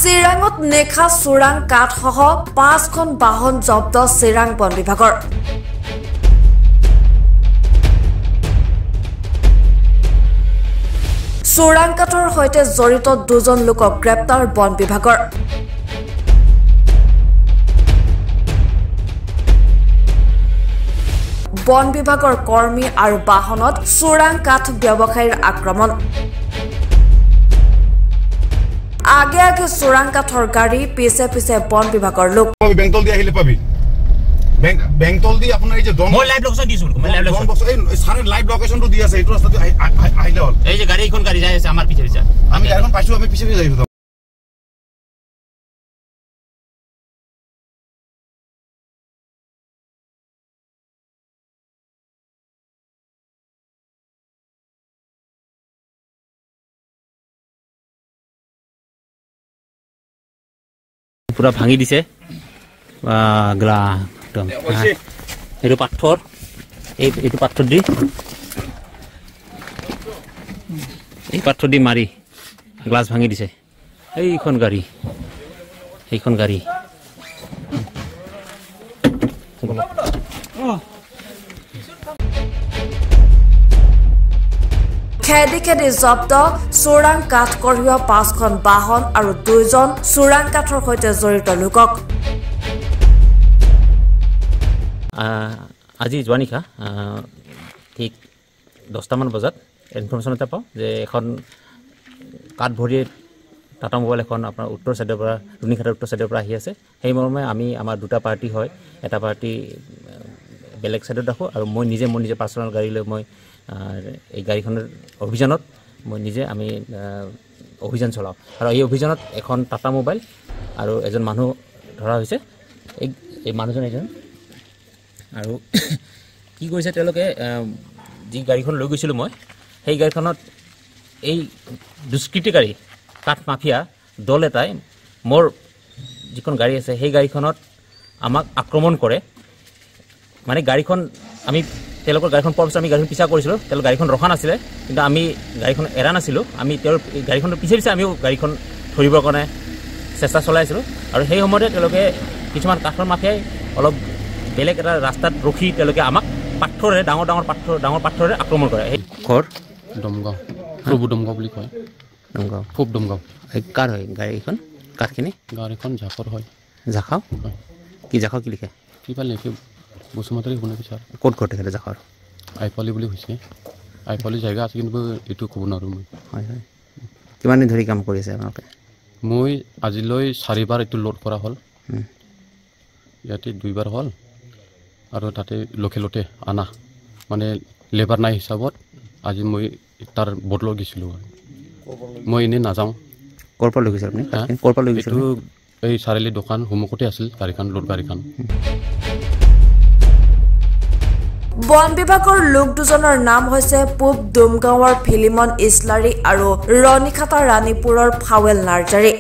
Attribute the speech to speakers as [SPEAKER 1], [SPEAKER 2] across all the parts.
[SPEAKER 1] চিৰাঙত নেখা চোৰাং কাঠসহ 5খন বাহন জব্দ চিৰাং বন বিভাগৰ চোৰাং কাঠৰ সৈতে জড়িত 2জন লোকক গ্ৰেপ্তাৰ বন বিভাগৰ বন বিভাগৰ কৰ্মী আৰু বাহনত চোৰাং কাঠ ব্যৱসায়ীৰ আক্ৰমণ आगे आगे चोरां काठर गाड़ी पीछे पीछे बन विभागर लोक
[SPEAKER 2] बेंगतल दी आहिले पाबी बेंगतल दी আপোনাৰ এই যে মই লাইভ লোকেশন দিছো মই লাইভ লোকেশন এই সারে লাইভ লোকেশন তো দি আছে এইটো ৰাস্তাতে আইলে হল এই যে গাড়ী এখন গাড়ী যাই আছে আমাৰ পিছে পিছে আমি গাড়ীখন পাইছো আমি পিছে পিছে যাইছো
[SPEAKER 3] पूरा भांगी दिसे गला एकदम एटु पाथर एटु पाथर दि এই পাথর দি মারি গ্লাস ভাঙি দিছে এইখন গাড়ী
[SPEAKER 1] খেদি খেদি জব্দ চোৰাং কাঠ কঢ়িওৱা 5খন বাহন আৰু 2জন চোৰাং কাঠৰ সৈতে জড়িত লোকক
[SPEAKER 3] আজি জোৱানিকা ঠিক 10টা মান বজাত ইনফৰমেশ্যন এটা পাওঁ যে এখন কাঠ ভৰি টাটা মোবাইল এখন আপোনাৰ উত্তৰ সাইডৰ পৰা ৰুনিঘাটৰ উত্তৰ সাইডৰ পৰা আহি আছে সেই মৰ্মে আমি আমাৰ দুটা পাৰ্টি হয় এটা পাৰ্টি বেলেগ সাইডত ৰাখো আৰু মই নিজে পাৰ্সোনাল গাড়ী লৈ মই এই গাড়ীখনৰ অভিযানত মই নিজে আমি অভিযান চলাওঁ আৰু এই অভিযানত এখন টাটা মোবাইল আৰু এজন মানুহ ধৰা হৈছে এই মানুহজন এজন আৰু কি কৰিছে তেওঁলোকে যি গাড়ীখন লৈ গৈছিলোঁ মই সেই গাড়ীখনত এই দুষ্কৃতিকাৰী কাঠ মাফিয়া দল এটাই মোৰ যিখন গাড়ী আছে সেই গাড়ীখনত আমাক আক্ৰমণ কৰে মানে গাড়ীখন আমি তেওঁলোকৰ গাড়ীখন পোৱাৰ পিছত আমি গাড়ীখন পিছা কৰিছিলোঁ তেওঁলোকৰ গাড়ীখন ৰখা নাছিলে কিন্তু আমি গাড়ীখন এৰা নাছিলোঁ আমি তেওঁৰ গাড়ীখনৰ পিছে পিছে আমিও গাড়ীখন ধৰিবৰ কাৰণে চেষ্টা চলাইছিলোঁ আৰু সেই সময়তে তেওঁলোকে কিছুমান কাঠৰ মাফিয়াই অলপ বেলেগ এটা ৰাস্তাত ৰখি তেওঁলোকে আমাক পাথৰেৰে ডাঙৰ পাথৰেৰে আক্ৰমণ কৰে ঘৰ
[SPEAKER 4] দমগাঁও প্ৰভু দমগাঁও বুলি কয়
[SPEAKER 3] দমগাঁও
[SPEAKER 4] খুব দমগাঁও
[SPEAKER 3] কাৰ হয় গাড়ীখন কাঠখিনি
[SPEAKER 4] গাড়ীখন জাখৰ হয়
[SPEAKER 3] জাখাও কি জাখাও কি লিখে
[SPEAKER 4] কিবা লিখে বসুমতাৰী শুনে বিচাৰ
[SPEAKER 3] ক'ত ঘৰ তেখেতে জাখাৰ
[SPEAKER 4] আইপালি বুলি হৈছে আইপালি জেগা আছে কিন্তু এইটো ক'ব নোৱাৰোঁ মই
[SPEAKER 3] হয় কিমান দিন ধৰি কাম কৰি আছে আপোনালোকে
[SPEAKER 4] মই আজিলৈ 4বাৰ এইটো লোড কৰা হ'ল ইয়াতে 2বাৰ হ'ল আৰু তাতে লোকেলতে আনা মানে লেবাৰ নাই হিচাপত আজি মই তাৰ বদলত গৈছিলোঁ মই এনেই নাযাওঁ
[SPEAKER 3] ক'ৰ পৰা লৈ গৈছে আপুনি ক'ৰ পৰা লৈ গৈছে
[SPEAKER 4] এইটো এই চাৰিআলি দোকান সন্মুখতে আছিল গাড়ীখন লোড গাড়ীখন
[SPEAKER 1] বন বিভাগৰ লোক দুজনৰ নাম হৈছে পূব দুমগাঁৱৰ ফিলিমন ইছলাৰী আৰু ৰনিখাতা ৰাণীপুৰৰ ফাৱেল নাৰ্জাৰী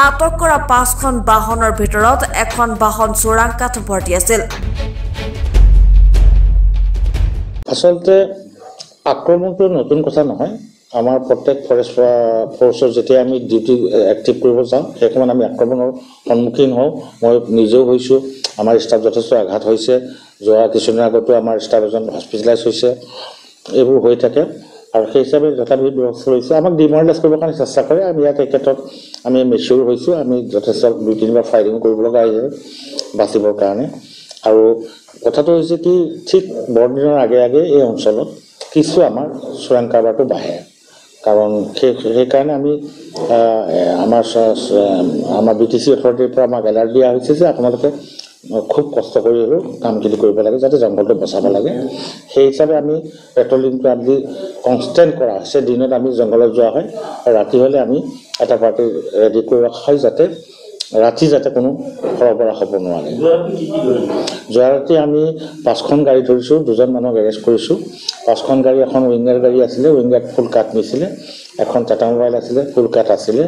[SPEAKER 1] আটক কৰা 5খন বাহনৰ ভিতৰত এখন বাহন চোৰাং কাঠ ভৰ্তি আছিল
[SPEAKER 5] আচলতে আক্ৰমণটো নতুন কথা নহয় আমাৰ প্ৰত্যেক ফৰেষ্ট ফোৰ্সৰ যেতিয়া আমি ডিউটি এক্টিভ কৰিব যাওঁ সেই সময়ত আমি আক্ৰমণৰ সন্মুখীন হওঁ মই নিজেও হৈছোঁ আমাৰ ষ্টাফ যথেষ্ট আঘাত হৈছে যোৱা কিছুদিন আগতো আমাৰ ষ্টাফ এজন হস্পিটেলাইজ হৈছে এইবোৰ হৈ থাকে আৰু সেই হিচাপে যথাবিধ ব্যৱস্থা লৈছে আমাক ডিমৰেলাইজ কৰিবৰ কাৰণে চেষ্টা কৰে আমি ইয়াত এই ক্ষেত্ৰত আমি মেচিয়ৰ হৈছোঁ আমি যথেষ্ট 2-3বাৰ ফায়াৰিং কৰিব লগা হৈছে বাচিবৰ কাৰণে আৰু কথাটো হৈছে কি ঠিক বৰদিনৰ আগে আগে এই অঞ্চলত কিছু আমাৰ চোৰাং কাৰবাৰটো বাঢ়ে কাৰণ সেইকাৰণে আমি আমাৰ BTC অথৰিটিৰ পৰা আমাক এলাৰ্ট দিয়া হৈছে যে আপোনালোকে খুব কষ্ট কৰি হ'লেও কামখিনি কৰিব লাগে যাতে জংঘলটো বচাব লাগে সেই হিচাপে আমি পেট্ৰলিংটো আজি কনষ্টেণ্ট কৰা হৈছে দিনত আমি জংঘলত যোৱা হয় আৰু ৰাতি হ'লে আমি এটা পাৰ্টি ৰেডি কৰি ৰখা হয় যাতে ৰাতি যাতে কোনো সৰবৰাহ হ'ব নোৱাৰে যোৱা ৰাতি আমি 5খন গাড়ী ধৰিছোঁ 2জন মানুহক এৰেষ্ট কৰিছোঁ 5খন গাড়ী এখন উইংগাৰ গাড়ী আছিলে উইংগাৰত ফুল কাঠ নিছিলে এখন টাটা মোবাইল আছিলে ফুল কাঠ আছিলে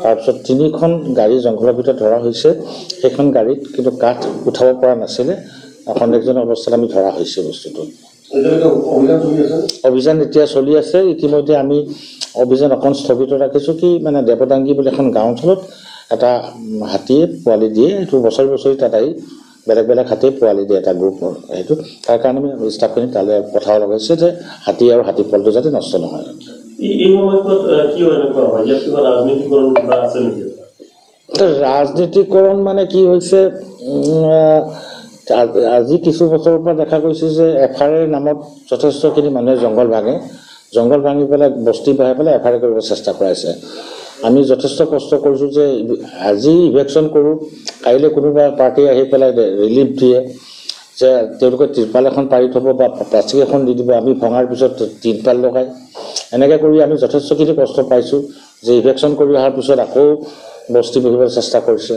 [SPEAKER 5] তাৰপিছত 3খন গাড়ী জংঘলৰ ভিতৰত ধৰা হৈছে সেইখন গাড়ীত কিন্তু কাঠ উঠাব পৰা নাছিলে সন্দেহজনক অৱস্থাত আমি ধৰা হৈছে বস্তুটো অভিযান এতিয়া চলি আছে ইতিমধ্যে আমি অভিযান অকণ স্থগিত ৰাখিছোঁ কি মানে দেৱদাংগী বুলি এখন গাঁও অঞ্চলত এটা হাতীয়ে পোৱালি দিয়ে এইটো বছৰি বছৰি তাত আহি বেলেগ বেলেগ হাতীয়ে পোৱালি দিয়ে এটা গ্ৰুপৰ সেইটো তাৰ কাৰণে আমি ষ্টাফখিনি তালৈ পঠাব লগাইছে যে হাতী আৰু হাতী পোৱালিটো যাতে নষ্ট নহয় ৰাজনীতিকৰণ মানে কি হৈছে আজি কিছু বছৰৰ পৰা দেখা গৈছে যে এফআইআৰ নামত যথেষ্টখিনি মানুহে জংঘল ভাঙি পেলাই বস্তি বহাই পেলাই এফআইআৰ কৰিব চেষ্টা কৰাইছে আমি যথেষ্ট কষ্ট কৰিছোঁ যে আজি ইভেকশ্যন কৰোঁ কাইলৈ কোনোবা পাৰ্টি আহি পেলাই ৰিলিফ দিয়ে যে তেওঁলোকে ত্ৰিপাল এখন পাৰি থ'ব বা প্লাষ্টিক এখন দি দিব আমি ভঙাৰ পিছত ত্ৰিপাল লগাই এনেকৈ কৰি আমি যথেষ্টখিনি কষ্ট পাইছোঁ যে ইভেকশ্যন কৰি অহাৰ পিছত আকৌ বস্তি বহিবলৈ চেষ্টা কৰিছে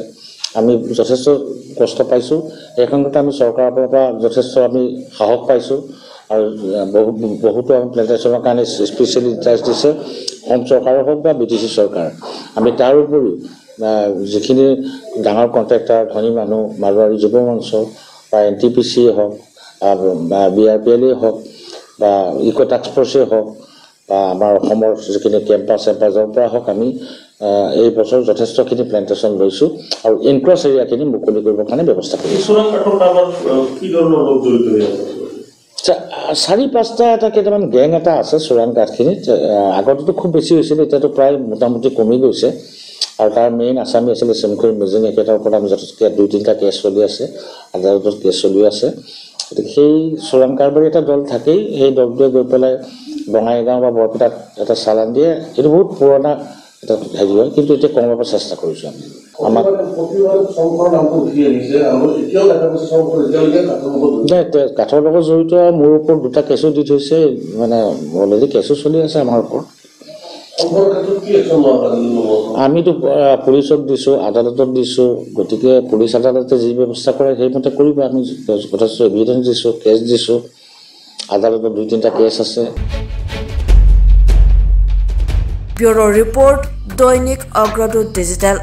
[SPEAKER 5] আমি যথেষ্ট কষ্ট পাইছোঁ এইখনতে আমি চৰকাৰৰ পৰা যথেষ্ট আমি সাহস পাইছোঁ আৰু বহুতো আমি প্লেণ্টেশ্যনৰ কাৰণে স্পেচিয়েলি ইণ্টাৰেষ্ট দিছে হোম চৰকাৰৰ হওক বা BTC চৰকাৰ আমি তাৰ উপৰিও যিখিনি ডাঙৰ কণ্ট্ৰেক্টাৰ ধনী মানুহ মাৰোৱাৰী যুৱ মঞ্চ বা NTPC হওক বা BRPL হওক বা ইক' টাস্ক ফ'ৰ্চেই হওক বা আমাৰ অসমৰ যিখিনি কেম্পাছৰ পৰা হওক আমি এই বছৰ যথেষ্টখিনি প্লেণ্টেশ্যন লৈছোঁ আৰু এনক্ৰছ এৰিয়াখিনি মুকলি কৰিবৰ কাৰণে ব্যৱস্থা কৰিছোঁ 4-5টা এটা কেইটামান গেং এটা আছে চোৰাং কাঠখিনিত আগতেতো খুব বেছি হৈছিলে এতিয়াতো প্ৰায় মোটামুটি কমি গৈছে আৰু তাৰ মেইন আছামী আছিলে চেমখুৰী মেজিং একেটাৰ ওপৰত আমি যথেষ্ট 2-3টা কেছ চলি আছে আদালতত কেছ চলি আছে গতিকে সেই চোৰাং কাৰবাৰী এটা দল থাকেই সেই দলটোৱে গৈ পেলাই বঙাইগাঁও বা বৰপেটাত এটা চালান দিয়ে এইটো বহুত পুৰণা এটা হেৰি হয় কিন্তু এতিয়া কমাব চেষ্টা কৰিছোঁ আমি আমাক কাঠৰ লগত জড়িত মোৰ ওপৰত 2টা কেছো দি থৈছে মানে অলৰেডি কেছো চলি আছে আমাৰ ওপৰত আমিতো পুলিচক দিছোঁ আদালতত দিছোঁ গতিকে পুলিচ আদালতে যি ব্যৱস্থা কৰে সেইমতে কৰিব আমি যথেষ্ট এভিডেঞ্চ দিছোঁ কেছ দিছোঁ আদালতত 2-3টা কেছ আছে
[SPEAKER 1] ব্যুৰো ৰিপৰ্ট দৈনিক অগ্ৰদূত ডিজিটেল